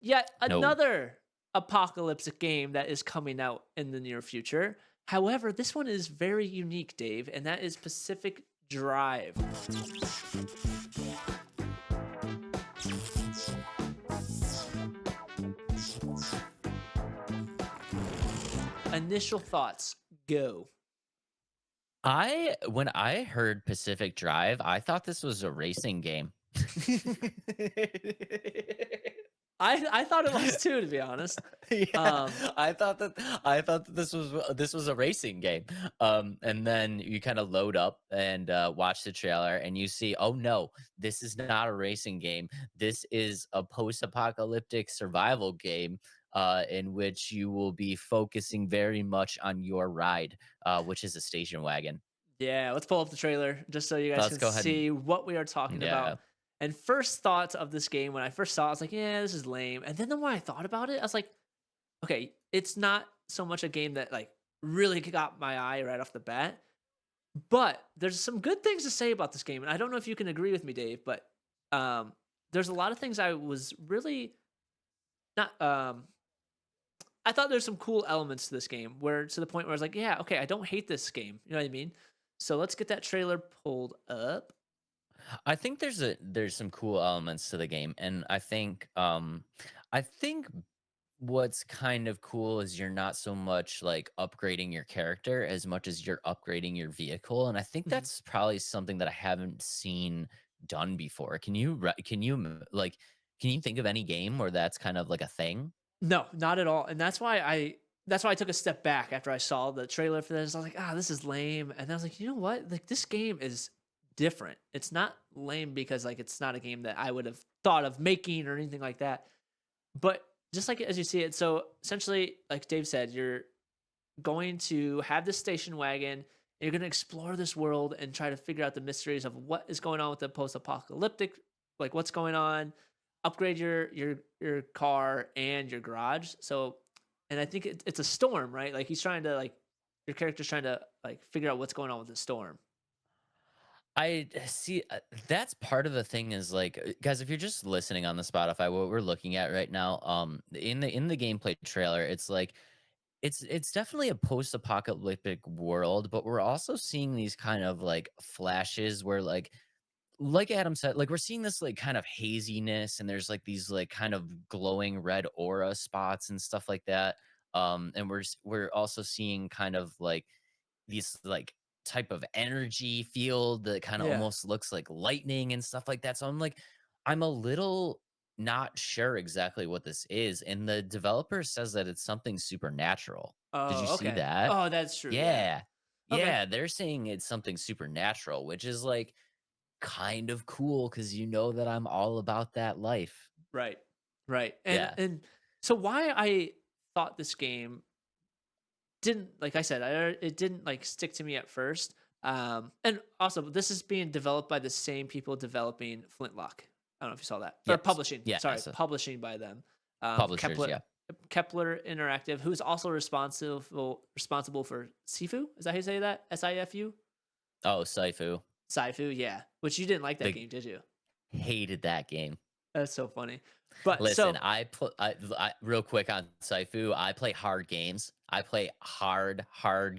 Yet No. another apocalyptic game that is coming out in the near future. However, this one is very unique, Dave, and that is Pacific Drive. Initial thoughts, go. When I heard Pacific Drive, I thought this was a racing game. I thought it was too, to be honest. Yeah, Um, I thought that this was a racing game. And then you kind of load up and watch the trailer, and you see, oh no, this is not a racing game. This is a post-apocalyptic survival game. In which you will be focusing very much on your ride, which is a station wagon. yeah, let's pull up the trailer just so you guys Let's can go ahead and see what we are talking about. yeah. And first thoughts of this game, when I first saw it, I was like, yeah, this is lame. And then the more I thought about it, I was like, okay, it's not so much a game that like really got my eye right off the bat. But there's some good things to say about this game. And I don't know if you can agree with me, Dave, but um, there's a lot of things I was really not I thought there's some cool elements to this game where to the point where I was like, yeah, okay, I don't hate this game. You know what I mean? So let's get that trailer pulled up. I think there's some cool elements to the game, and I think what's kind of cool is you're not so much like upgrading your character as much as you're upgrading your vehicle, and I think Mhm. that's probably something that I haven't seen done before. Can you think of any game where that's kind of like a thing? No, not at all. And that's why I took a step back after I saw the trailer for this. I was like, ah, this is lame. And I was like, you know what? Like this game is different. It's not lame because like it's not a game that I would have thought of making or anything like that. But just like as you see it, so essentially, like Dave said, you're going to have this station wagon and you're going to explore this world and try to figure out the mysteries of what is going on with the post-apocalyptic, like what's going on, upgrade your car and your garage. So and I think it's a storm, right? Like he's trying to like your character's trying to like figure out what's going on with the storm. I see. That's part of the thing is like, guys, if you're just listening on the Spotify, what we're looking at right now, in the gameplay trailer, it's like it's definitely a post-apocalyptic world, but we're also seeing these kind of like flashes where like Adam said, like we're seeing this like kind of haziness, and there's like these like kind of glowing red aura spots and stuff like that. And we're also seeing kind of like these like type of energy field that kind of Yeah. almost looks like lightning and stuff like that. So I'm like, I'm a little not sure exactly what this is. And the developer says that it's something supernatural. Did you Oh, see okay. that? Oh, that's true. Yeah. Yeah. Okay. Yeah. They're saying it's something supernatural, which is like kind of cool because you know that I'm all about that life. Right. Right. And Yeah. and so why I thought this game didn't like I said, it didn't like stick to me at first. And also this is being developed by the same people developing Flintlock. I don't know if you saw that. Or Yes. publishing. Yeah. Sorry, So publishing by them. publishers. Kepler Yeah. Kepler Interactive, who's also responsible for Sifu. Is that how you say that? SIFU? Oh, Saifu. Sifu, yeah. Which you didn't like that Big game, did you? hated that game. That's so funny. But Listen, so I real quick on Saifu, I play hard games. I play hard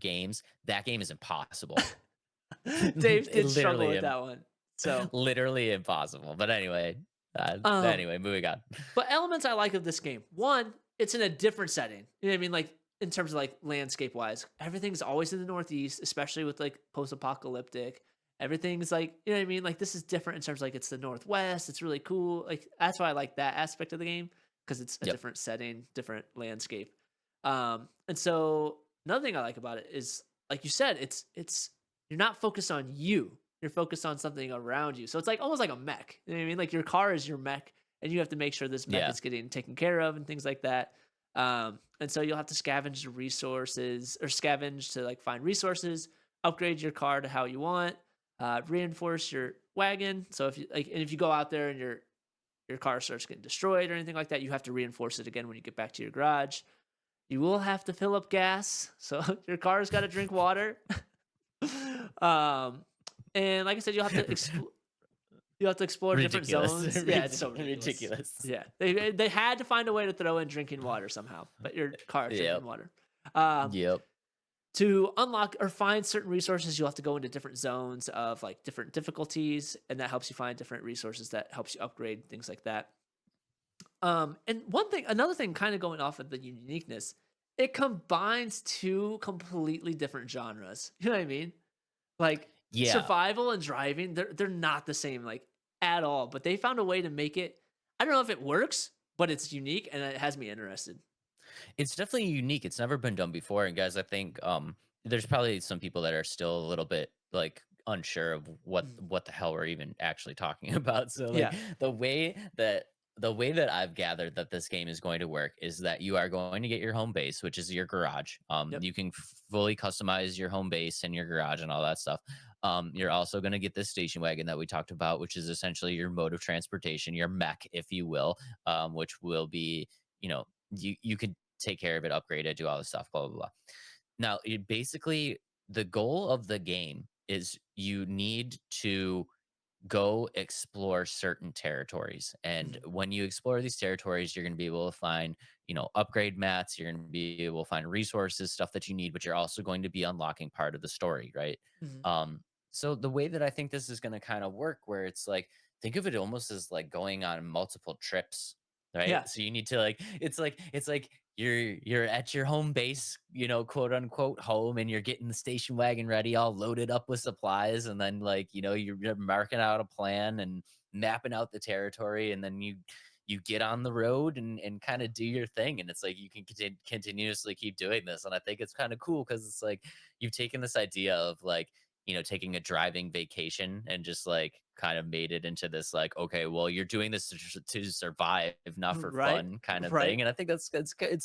games. That game is impossible. Dave did struggle literally, with that one. So literally impossible. But um anyway, moving on. but elements I like of this game. One, it's in a different setting. You know what I mean? Like in terms of like landscape wise, everything's always in the Northeast, especially with like post apocalyptic. Everything's like, you know what I mean? Like this is different in terms of like it's the Northwest. It's really cool. Like that's why I like that aspect of the game because it's a Yep. different setting, different landscape. And so another thing I like about it is like you said, it's you're not focused on you. You're focused on something around you. So it's like almost like a mech. You know what I mean? Like your car is your mech, and you have to make sure this mech Yeah. is getting taken care of and things like that. And so you'll have to scavenge the resources or scavenge to like find resources, upgrade your car to how you want, reinforce your wagon. So if you like, and if you go out there and your car starts getting destroyed or anything like that, you have to reinforce it again when you get back to your garage. You will have to fill up gas, so your car's got to drink water. um, and like I said, you'll have to explore. You have to explore different Ridiculous. zones. Yeah, it's so ridiculous. Ridiculous. Yeah, they had to find a way to throw in drinking water somehow, but your car is drinking Yep. water. Um, Yep. to unlock or find certain resources, you'll have to go into different zones of like different difficulties, and that helps you find different resources that helps you upgrade things like that. And another thing, kind of going off of the uniqueness, it combines two completely different genres. You know what I mean? Like Yeah. survival and driving, they're not the same like at all. But they found a way to make it. I don't know if it works, but it's unique and it has me interested. It's definitely unique. It's never been done before. And guys, I think there's probably some people that are still a little bit like unsure of Mm. what the hell we're even actually talking about. So like Yeah. the way that the way that I've gathered that this game is going to work is that you are going to get your home base, which is your garage. Yep. You can fully customize your home base and your garage and all that stuff. You're also going to get this station wagon that we talked about, which is essentially your mode of transportation, your mech, if you will, which will be, you know, you could take care of it, upgrade it, do all this stuff, blah blah blah. Now, basically, the goal of the game is you need to go explore certain territories. And Mhm. when you explore these territories, you're going to be able to find, upgrade mats, you're going to be able to find resources, stuff that you need, but you're also going to be unlocking part of the story, right? Mhm. Um, so the way that I think this is going to kind of work, where it's like, think of it almost as like going on multiple trips, right? Yeah. So you need to like, it's like you're at your home base, quote unquote home, and you're getting the station wagon ready, all loaded up with supplies, and then like, you're marking out a plan and mapping out the territory, and then you get on the road and kind of do your thing, and it's like you can continuously keep doing this, and I think it's kind of cool because it's like you've taken this idea of like, taking a driving vacation and just like kind of made it into this like, okay, well, you're doing this to survive, not for Right. fun kind of Right. thing. And I think it's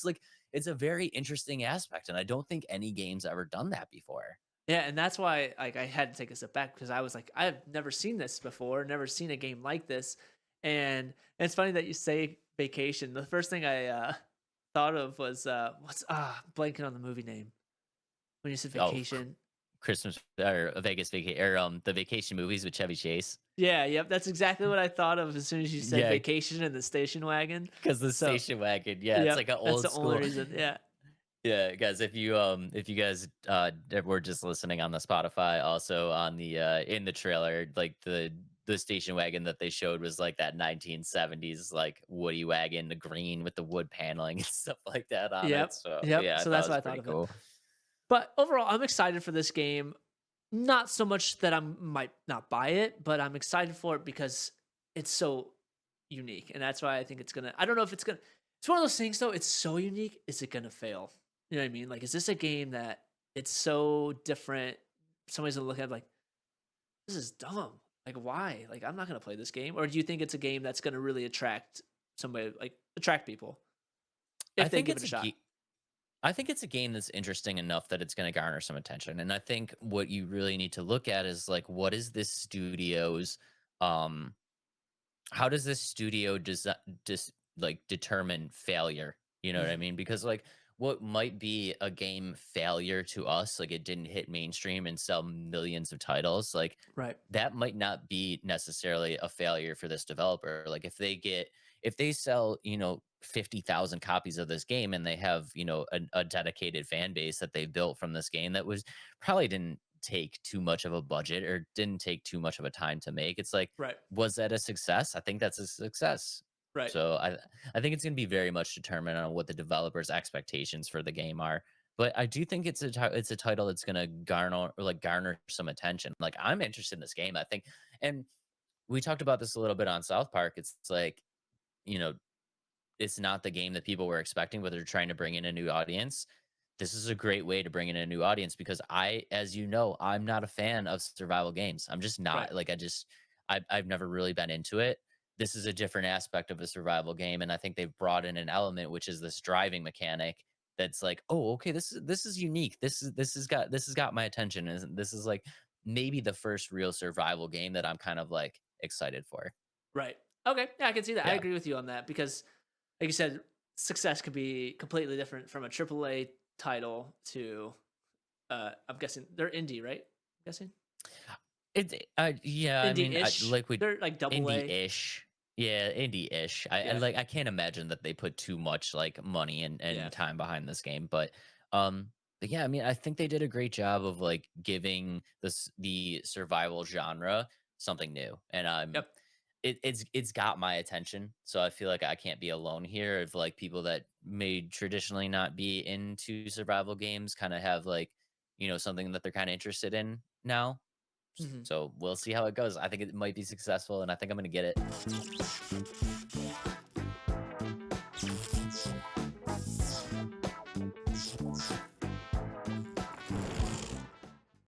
like it's a very interesting aspect, and I don't think any game's ever done that before. Yeah, and that's why like I had to take a step back because I was like, I've never seen this before, never seen a game like this. And it's funny that you say vacation. The first thing I thought of was what's blanking on the movie name when you said Oh, vacation. Christmas or a Vegas vacation or the vacation movies with Chevy Chase. Yeah, yep, that's exactly what I thought of as soon as you said Yeah, vacation and the station wagon. because the So, station wagon, yeah, it's yep, like an that's old the only school. reason. Yeah. Yeah, guys, if you guys were just listening on the Spotify, also on the in the trailer, like the station wagon that they showed was like that 1970s like woody wagon, the green with the wood paneling and stuff like that on it. Yep. So Yep. yeah, I So thought it that's was what I thought pretty of it. cool. But overall, I'm excited for this game. Not so much that I might not buy it, but I'm excited for it because it's so unique, and that's why I think it's gonna. I don't know if it's gonna. It's one of those things though. It's so unique. Is it gonna fail? You know what I mean? Like, is this a game that it's so different? Somebody's gonna look at it like this is dumb. Like, why? Like, I'm not gonna play this game. Or do you think it's a game that's gonna really attract somebody, like attract people I if they think give it it's a shot? I think it's a game that's interesting enough that it's going to garner some attention. And I think what you really need to look at is like, what is this studio's um how does this studio just like determine failure? You know what I Mhm. mean? Because like what might be a game failure to us, like it didn't hit mainstream and sell millions of titles, like Right. that might not be necessarily a failure for this developer. Like if they sell, 50,000 copies of this game and they have, a dedicated fan base that they built from this game that was probably didn't take too much of a budget or didn't take too much of a time to make. It's like, Right. was that a success? I think that's a success. Right. So I think it's going to be very much determined on what the developers' expectations for the game are. But I do think it's a title that's going to garner some attention. Like I'm interested in this game. I think, and we talked about this a little bit on South Park. It's like, you know, it's not the game that people were expecting, but they're trying to bring in a new audience. This is a great way to bring in a new audience because as you know, I'm not a fan of survival games. I'm just Right. not. Like I've never really been into it. This is a different aspect of a survival game, and I think they've brought in an element which is this driving mechanic that's like, oh, okay, this is unique. This has got my attention, and this is like maybe the first real survival game that I'm kind of like excited for. Right. Okay. Yeah, I can see that. I Yeah. agree with you on that because, like you said, success could be completely different from a AAA title to. I'm guessing they're indie, right? I'm guessing. Yeah, I mean, Indie-ish. like we They're like double A. indie-ish. Yeah, indie-ish. I Yeah. like I can't imagine that they put too much like money and Yeah. time behind this game, um but yeah, I mean, I think they did a great job of like giving the survival genre something new. And Yep. it's got my attention. So I feel like I can't be alone here of like people that may traditionally not be into survival games kind of have like, something that they're kind of interested in now. Mhm. So we'll see how it goes. I think it might be successful, and I think I'm gonna get it.